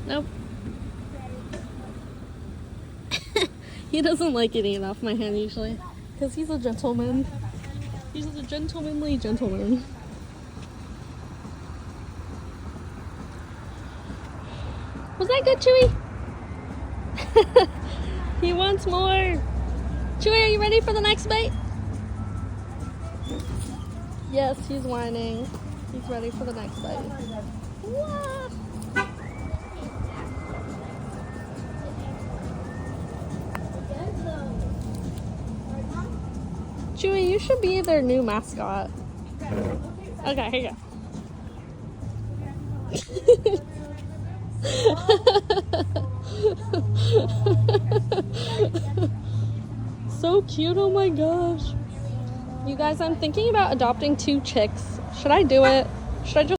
Nope. He doesn't like getting it off my hand usually, because he's a gentleman. He's a gentlemanly gentleman. Was that good, Chewy? He wants more. Chewy, are you ready for the next bite? Yes, he's whining. He's ready for the next bite. Wah! Chewy, you should be their new mascot. Okay, here you go. So cute, oh my gosh. You guys, I'm thinking about adopting 2 chicks. Should I do it? Should I just